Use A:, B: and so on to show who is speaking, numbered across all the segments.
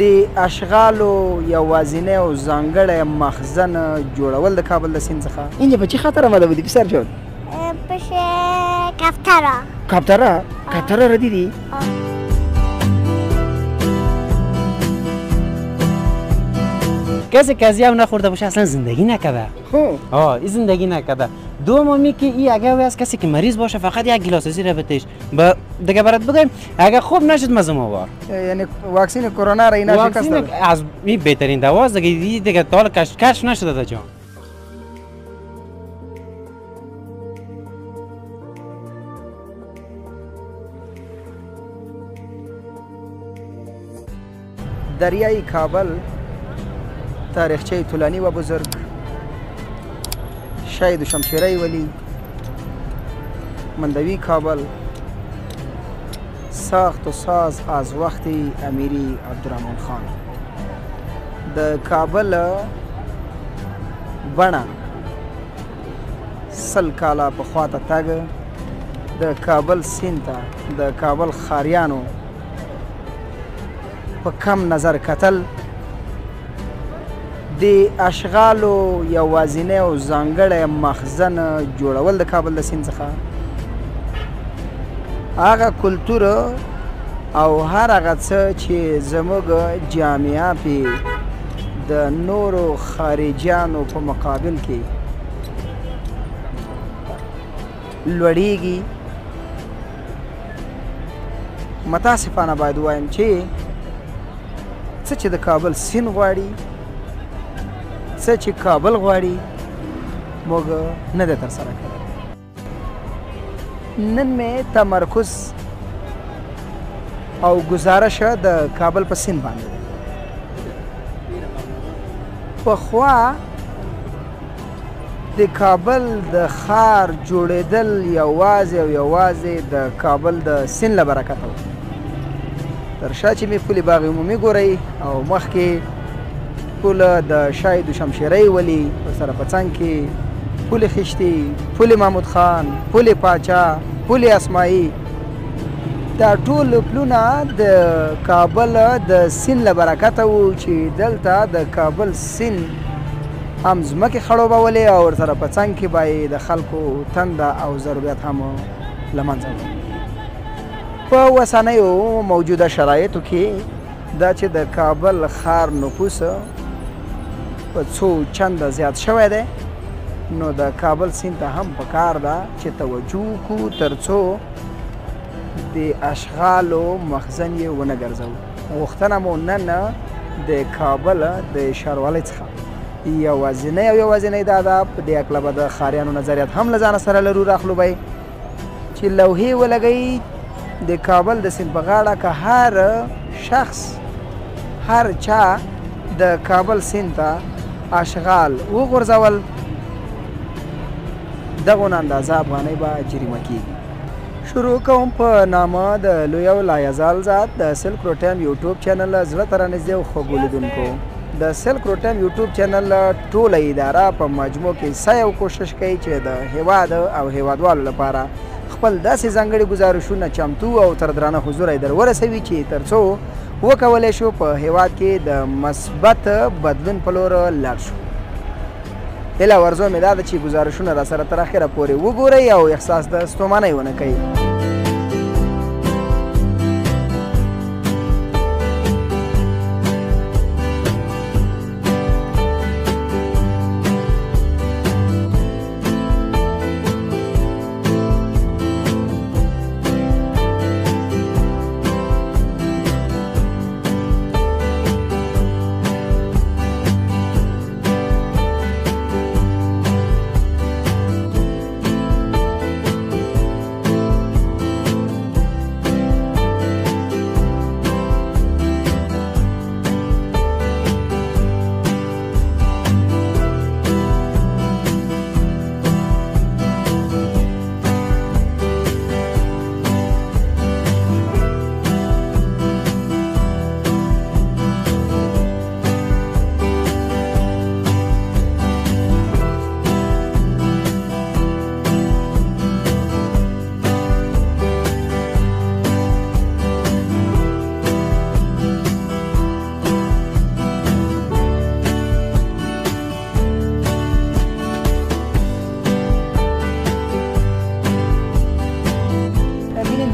A: د اشغالو یوازینی او ځانګړی مخزن جوړول د کابل د سیند څخه اینجا په چی خاطر آمده بودی پسر جان؟
B: پیش کفتره.
A: کفتره را دیدی؟
C: کسی که هم نخورده باشه اصلا زندگی نکده. این زندگی نکده. دومی که این اگه از کسی که مریض باشه فقط یک گلاس زیر بتش دیگه برات بگم اگه خوب نشد مزه آور.
A: یعنی واکسین کرونا را اینا شکست داد.
C: از این بهترین دواست دیگه تا حالا کشف نشده در جهان.
A: دریای کابل تاریخچه طولانی و بزرگ، شاید شمشیره ولی، مندوی کابل، ساخت و ساز از وقت امیری عبدالرحمن خان. د کابل بڼه 100 کاله پخوا ته تګ، د کابل سیند ته د کابل ښاریانو په کم نظر کتل، د اشغالو یوازینی او ځانګړی مخزن جوړول د کابل د سیند څخه، هغه کلتور او هر هغه څه چې زموږ جامعه پې د نورو خارجیانو په مقابل کې لوړیږي. متاسفانه باید ووایم چې څه چې د کابل سیند غواړي، څه چې کابل غواړي، موږ نه دی ترسره کړی. نن مې تمرکز او گزارش د کابل په سیند باندې دی. پخوا د کابل د ښار جوړېدل یوازې او یوازې د کابل د سیند له برکته و. تر شا چې مې پل باغ عمومي ګورئ او مخکې پل د شاید شمشیرې ولي، ورسره په څنګ کې پل خشتي، پل محمود خان، پل پاچا، پل اسماعي، دا ټول پلونه د کابل د سیند له برکته وو چې دلته د کابل سیند هم ځمکې خړوبولې او ورسره په څنګ کې به یې د خلکو تنده او ضرورت هم له منځه وړل. په اوسنیو موجوده شرایطو کې دا چې د کابل ښار نفوس په څو چنده زیات شوی دی، نو د کابل سیند ته هم پکار ده چې توجه وکړو تر څو د اشغالو مخزن یې ونه ګرځوو. غوښتنه مو نن د کابل د ښاروالۍ څخه یوازینی او یوازینی دا ده، په دې هکله به د ښاریانو نظریات هم له ځانه سره لرو راخلو به چې لوحې ولګوي د کابل د سیند په غاړه که هر شخص هر چا د کابل سیند ته اشغال وغورځول، دغونه اندازه افغانۍ به جریمه کېږي. شروع کوم په نامه د لوی او لایزال ذات د سلک روټ ټایم یوټیوب چینل زړه ته رانږدې او خوږو لیدونکو. د سلک روټ ټایم یوټیوب چینل ټوله اداره په مجموع کې سعی او کوشش کوي چې د هیواد او هیوادوالو لپاره خپل داسې ځانګړي ګزارشونه چمتو او تر درانه حضور یې در ورسوي چې تر څو وکولی شو په هیواد کې د مثبت بدلون په لور لاړ شو. هیله ورزو مې دا ده چې ګزارشونه را سره تر اخره پورې وګورئ او احساس د ستومانۍ ونه کوئ.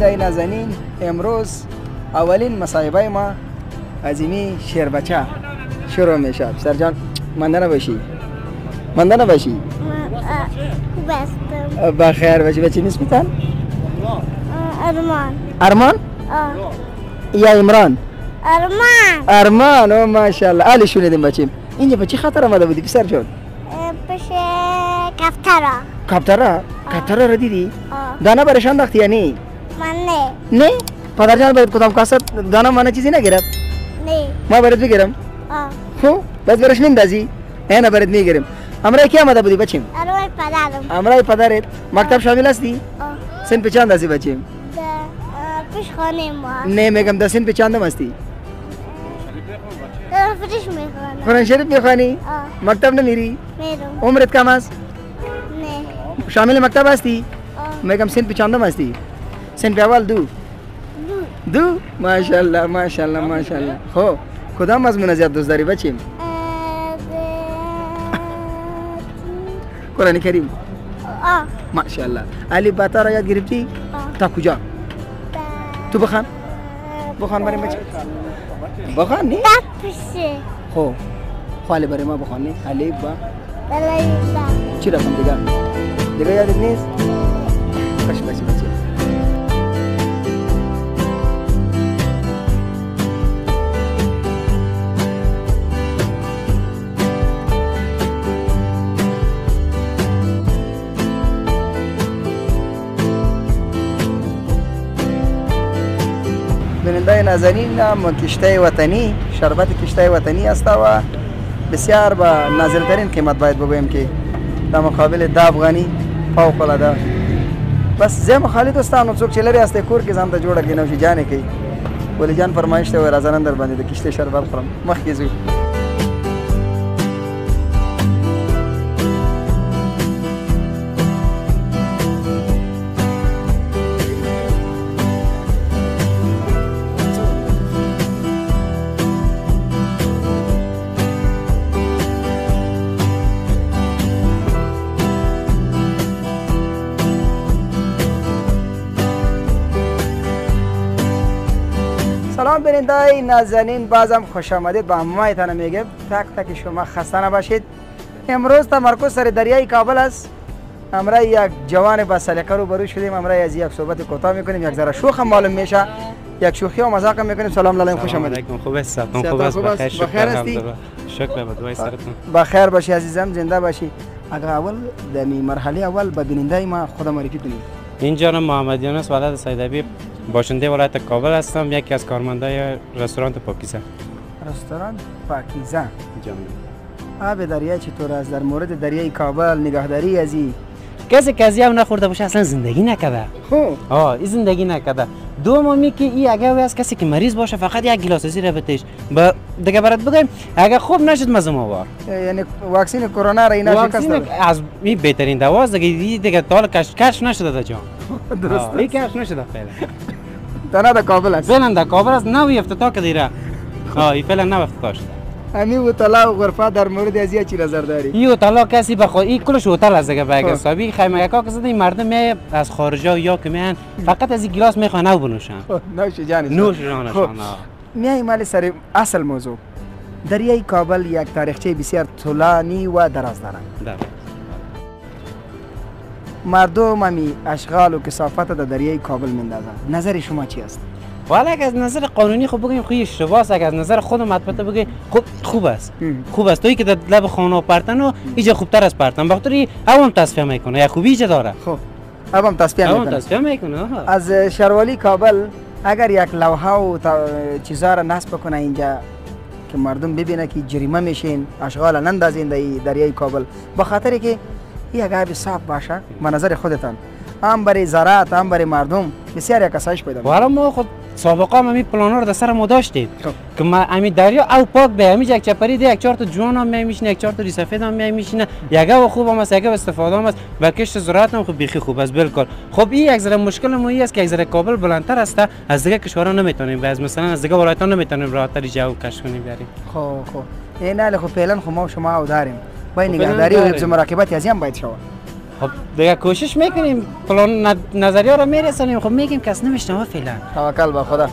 A: بیننده نازنین، امروز اولین مصاحبه ما از این شیر بچه شروع میشه. پسر جان منده نباشی، منده نباشی.
B: خوب هستم.
A: بخیر باشی. بچه نیست میتن؟
B: ارمان.
A: ارمان؟ یا عمران؟
B: ارمان.
A: ارمان. او ماشاءالله. علی شنیدیم بچه. اینجا بچه خاطر آمده بودی پسر جان؟
B: پیش کفترا.
A: کفترا؟ کفترا را دیدی؟ دانه برش انداختی یا نه؟
B: من نه.
A: نه؟ پدر جان باید کدام کاسه دانه مانه چیزی نگرفت؟
B: نه.
A: ما برات بگیرم؟ خب بس برش میندازی؟ نه برات میگیرم. امرای کی آمده بودی بچیم؟
B: ارمان پدرم.
A: امرای پدرت مکتب شامل هستی؟ سن به چند هستی بچیم؟
B: پیش خانه ما.
A: نه میگم ده سن به چندم هستی؟
B: فرش میخوانم.
A: قرآن شریف میخوانی؟ مکتب نمیری؟
B: میرم.
A: عمرت کم است؟
B: نه.
A: شامل مکتب هستی؟ میگم سن به چندم هستی؟ سن به اول دو؟ ماشاءالله ماشاءالله ماشاءالله. خب کدام مضمون زیاد دوست داری بچیم؟ قرآن کریم. ماشاءالله. علی باتا را یاد گرفتی؟ تا کجا؟ تو بخوان. بخوان برای بچه. بخوان نی؟
B: تپشه.
A: خب خاله برای ما بخوان نی؟ علی با
B: دلایلا.
A: چی رقم دیگه یادت نیست؟ باش بچه. بیننده نازنین کشته وطنی، شربت کشته وطنی است و بسیار با نازلترین قیمت باید بگویم که در مقابل 10 افغانی فوق العاده. بس زم خالی دوستانو څوک چې لري استه کور کې ځان ته جوړه کې نوشي جانې کوي ولی جان فرمایش ته وای راځه نن در باندې د کشته شربت خورم مخکې ځو. سلام بیننده نازنین، بازم خوش آمدید. با همایتان میگم تک تک شما خسته نباشید. امروز تمرکز سر دریای کابل است. امروز یک جوان با سلیقه رو برو شدیم. امروز از یک صحبت کوتاه میکنیم، یک ذره شوخ معلوم میشه، یک شوخی و مزاق میکنیم. سلام علیکم، خوش آمدید.
C: خوب است؟ خوب است؟
A: بخیر هستی؟
C: شکر به دعای سرتون.
A: بخیر باشی عزیزم، زنده باشی. اگر اول در مرحله اول به بیننده ما خود معرفی کنید.
C: این جانم محمد یونس ولد سیدابی، باشنده ولایت کابل هستم، یکی از کارمندای رستوران پاکیزه.
A: رستوران پاکیزه
C: جان.
A: آب دریا چطور است؟ در مورد دریای کابل نگهداری از این
C: کسی هم نخورده باشه اصلا زندگی نکرده.
A: خب
C: این زندگی نکرده. دومی که این اگه از کسی که مریض باشه فقط یک گلاس زیر بتش با دیگه برات بگم اگه خوب نشد مزه آور.
A: یعنی واکسن کرونا را اینا شکست
C: از این بهترین دواست دیگه تا حالا کش نشده در جان.
A: درست.
C: این کش نشده فعلا.
A: تنها در کابل است.
C: فعلا در کابل است، نه افتتاح کردیره. این فعلا نه افتتاح شده.
A: امی هتل و غرفه در مورد ازیا چی نظر داری؟
C: این هتل کسی بخواد این کلش هتل است دیگه باید حسابی خیمه یکا که زدن مردم می از خارجا یا که میان فقط از این گلاس میخوان او بنوشن.
A: نوش جانشان.
C: نوش جانشان.
A: میای مال سر اصل موضوع. دریای کابل یک تاریخچه بسیار طولانی و دراز دارد. مردم همی اشغال و کثافت در دریای کابل میندازند. نظر شما چی است؟
C: والا اگه از نظر قانونی خوب بگیم خوی اشتباه است، اگه از نظر خودم البته بگی خوب است. خوب است تویی که در لب خانه پرتن و اینجا خوبتر از پرتن بخاطر هم تصفیه میکنه یا خوبی چه داره.
A: خب هم تصفیه
C: میکنه.
A: از شهروالی کابل اگر یک لوحه و چیزا را نصب کنه اینجا که مردم ببینه که جریمه میشین اشغال نندازین در دریای کابل به خاطر که این اگه صاف باشه به نظر خودتان هم برای زراعت هم برای مردم بسیار یک اسایش پیدا میکنه.
C: والا ما خود سابقا همین پلانا رو در سر ما داشتیم که ما همین دریا او پاک به همین یک چپری ده یک چهار تا جوان هم میشینه، یک چهار تا ریسفید هم میشینه، یگه خوب هم است، یگه استفاده هم است و کشت زراعت هم خوب بیخی خوب است بالکل. خب این یک ذره مشکل ما است که یک ذره کابل بلندتر است، از دیگه کشورها نمیتونیم از مثلا از دیگه ولایت‌ها نمیتونیم راحت‌تر جو کش کنیم بریم.
A: خب این نه خب فعلا خب ما شما او داریم باید نگهداری و حفظ مراقبت از هم باید شود.
C: خب دیگه کوشش میکنیم پلان نظریه رو میرسونیم. خب میگیم کس نمیشنوه فعلا.
A: توکل به خدا.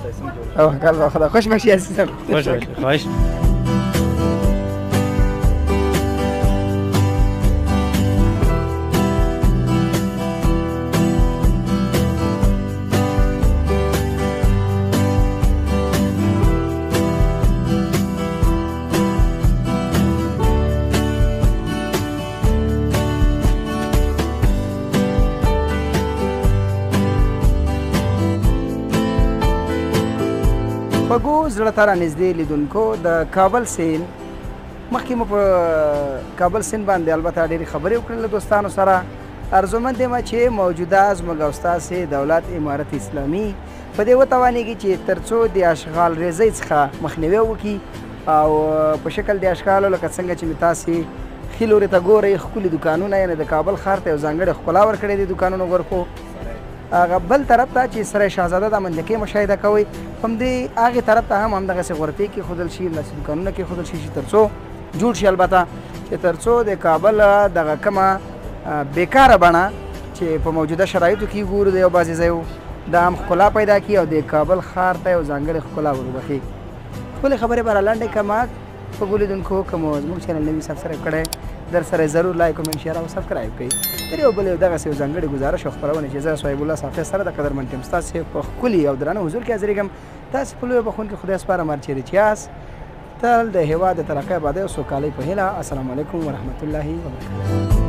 A: توکل به خدا. خوش باشی عزیزم.
C: خوش باشی. خواهش.
A: خوږو زړه ته رانږدې لیدونکو د کابل سیند مخکې مو په کابل سیند باندې البته ډېرې خبرې وکړې له دوستانو سره. ارزومند یم چې موجوده زموږ او ستاسې دولت امارت اسلامي په دې وتوانېږي چې تر څو د اشغال ریزۍ څخه مخنیوی وکړي او په شکل د اشغالو لکه څنګه چې مې تاسې ښي لورې ته ګورئ ښکلي دوکانونه یعنې د کابل ښار ته یو ځانګړې ښکلا ورکړې دي دوکانونو غرفو. هغه بل طرف ته چې سرای شهزاده د امنیکۍ مشاهده کوئ همدې هغې طرف ته هم همدغسې غرفې کېښودل شي همداسې دوکانونه کېښودل شي چې تر څو جوړ شي البته چې تر څو د کابل دغه کومه بیکاره بڼه چې په موجوده شرایطو کې ګورو د یو بعضې ځایو دا هم ښکلا پیدا کړي او د کابل ښار ته یو ځانګړې ښکلا وروبخي. خپلې خبرې به را لنډې کړم خوږو لیدونکو که مو زموږ چینل نوي سبسکرایب کړی در سره ضرور لایک کومنټ شیر او سبسکرایب کړئ. تر یو بل یو دغسې یو ځانګړې ګزارش او خپرونې چې زه صاحب الله صافی سره د قدرمن ټیم ستاسې په ښکلي او درانه حضور کې حاضرېږم. تاسې په لویو بخښونکي خدای سپارم هر چیرې چې یاست تل د هېواد د ترقۍ ابادۍ او سوکالۍ په هیله. السلام علیکم ورحمت الله وبرکاته.